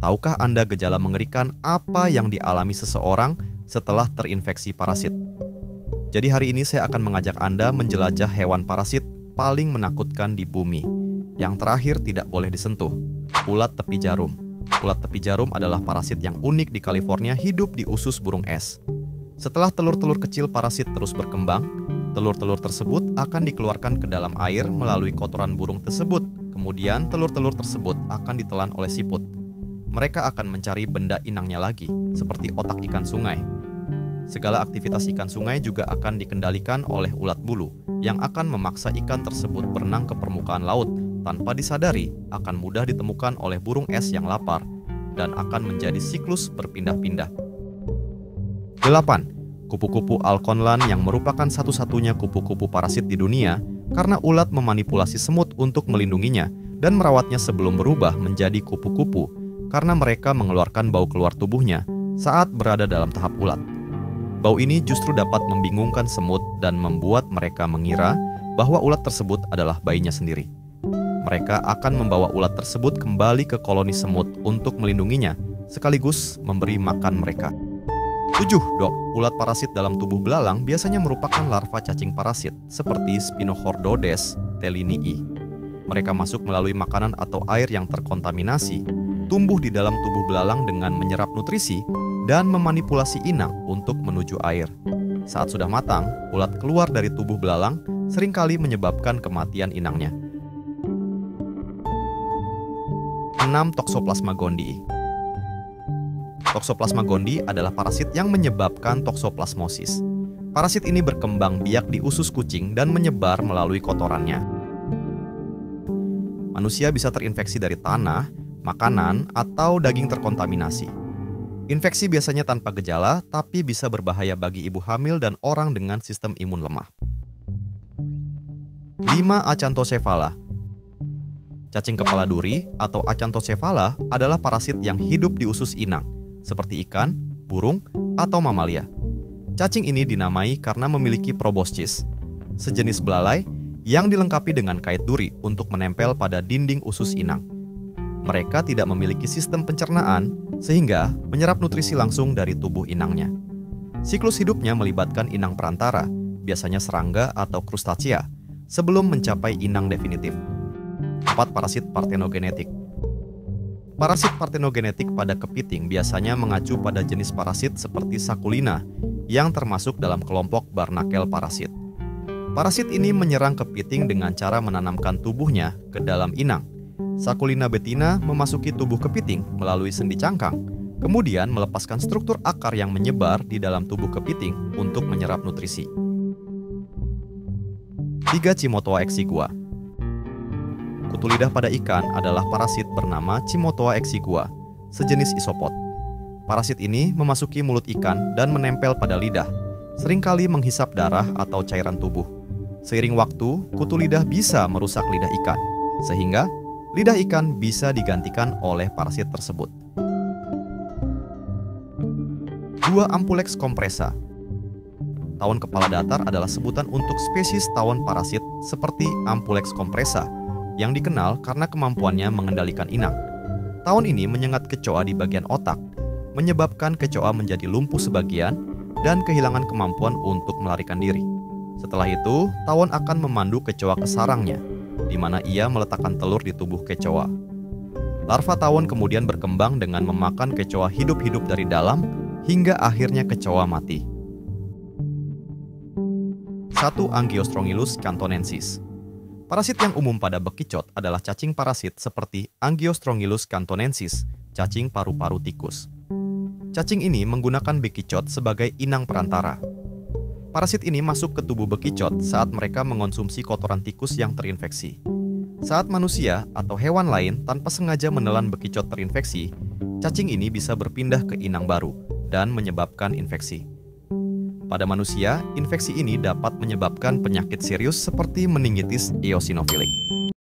tahukah Anda gejala mengerikan apa yang dialami seseorang setelah terinfeksi parasit? Jadi hari ini saya akan mengajak Anda menjelajah hewan parasit paling menakutkan di bumi. Yang terakhir tidak boleh disentuh, ulat tepi jarum. Ulat tepi jarum adalah parasit yang unik di California, hidup di usus burung es. Setelah telur-telur kecil parasit terus berkembang, telur-telur tersebut akan dikeluarkan ke dalam air melalui kotoran burung tersebut. Kemudian telur-telur tersebut akan ditelan oleh siput. Mereka akan mencari benda inangnya lagi, seperti otak ikan sungai. Segala aktivitas ikan sungai juga akan dikendalikan oleh ulat bulu, yang akan memaksa ikan tersebut berenang ke permukaan laut tanpa disadari akan mudah ditemukan oleh burung es yang lapar dan akan menjadi siklus berpindah-pindah. 8. Kupu-kupu alkonlan yang merupakan satu-satunya kupu-kupu parasit di dunia karena ulat memanipulasi semut untuk melindunginya dan merawatnya sebelum berubah menjadi kupu-kupu karena mereka mengeluarkan bau keluar tubuhnya saat berada dalam tahap ulat. Bau ini justru dapat membingungkan semut dan membuat mereka mengira bahwa ulat tersebut adalah bayinya sendiri. Mereka akan membawa ulat tersebut kembali ke koloni semut untuk melindunginya sekaligus memberi makan mereka. 7. Ulat parasit dalam tubuh belalang biasanya merupakan larva cacing parasit seperti Spinochordodes telinii. Mereka masuk melalui makanan atau air yang terkontaminasi, tumbuh di dalam tubuh belalang dengan menyerap nutrisi, dan memanipulasi inang untuk menuju air. Saat sudah matang, ulat keluar dari tubuh belalang seringkali menyebabkan kematian inangnya. 6. Toxoplasma gondii. Toxoplasma gondii adalah parasit yang menyebabkan toksoplasmosis. Parasit ini berkembang biak di usus kucing dan menyebar melalui kotorannya. Manusia bisa terinfeksi dari tanah, makanan, atau daging terkontaminasi. Infeksi biasanya tanpa gejala, tapi bisa berbahaya bagi ibu hamil dan orang dengan sistem imun lemah. 5. Acanthocephala. Cacing kepala duri atau Acanthocephala adalah parasit yang hidup di usus inang, seperti ikan, burung, atau mamalia. Cacing ini dinamai karena memiliki proboscis, sejenis belalai yang dilengkapi dengan kait duri untuk menempel pada dinding usus inang. Mereka tidak memiliki sistem pencernaan, sehingga menyerap nutrisi langsung dari tubuh inangnya. Siklus hidupnya melibatkan inang perantara, biasanya serangga atau krustacea, sebelum mencapai inang definitif. 4. Parasit partenogenetik. Parasit partenogenetik pada kepiting biasanya mengacu pada jenis parasit seperti Sakulina yang termasuk dalam kelompok Barnakel parasit. Parasit ini menyerang kepiting dengan cara menanamkan tubuhnya ke dalam inang. Sakulina betina memasuki tubuh kepiting melalui sendi cangkang, kemudian melepaskan struktur akar yang menyebar di dalam tubuh kepiting untuk menyerap nutrisi. 3. Cimotoa exigua. Kutu lidah pada ikan adalah parasit bernama Cimotoa exigua, sejenis isopod. Parasit ini memasuki mulut ikan dan menempel pada lidah, seringkali menghisap darah atau cairan tubuh. Seiring waktu, kutu lidah bisa merusak lidah ikan, sehingga lidah ikan bisa digantikan oleh parasit tersebut. 2. Ampulex compressa. Tawon kepala datar adalah sebutan untuk spesies tawon parasit seperti Ampulex compressa, yang dikenal karena kemampuannya mengendalikan inang. Tawon ini menyengat kecoa di bagian otak, menyebabkan kecoa menjadi lumpuh sebagian dan kehilangan kemampuan untuk melarikan diri. Setelah itu, tawon akan memandu kecoa ke sarangnya, di mana ia meletakkan telur di tubuh kecoa. Larva tawon kemudian berkembang dengan memakan kecoa hidup-hidup dari dalam hingga akhirnya kecoa mati. 1. Angiostrongylus cantonensis. Parasit yang umum pada bekicot adalah cacing parasit seperti Angiostrongylus cantonensis, cacing paru-paru tikus. Cacing ini menggunakan bekicot sebagai inang perantara. Parasit ini masuk ke tubuh bekicot saat mereka mengonsumsi kotoran tikus yang terinfeksi. Saat manusia atau hewan lain tanpa sengaja menelan bekicot terinfeksi, cacing ini bisa berpindah ke inang baru dan menyebabkan infeksi. Pada manusia, infeksi ini dapat menyebabkan penyakit serius seperti meningitis eosinofilik.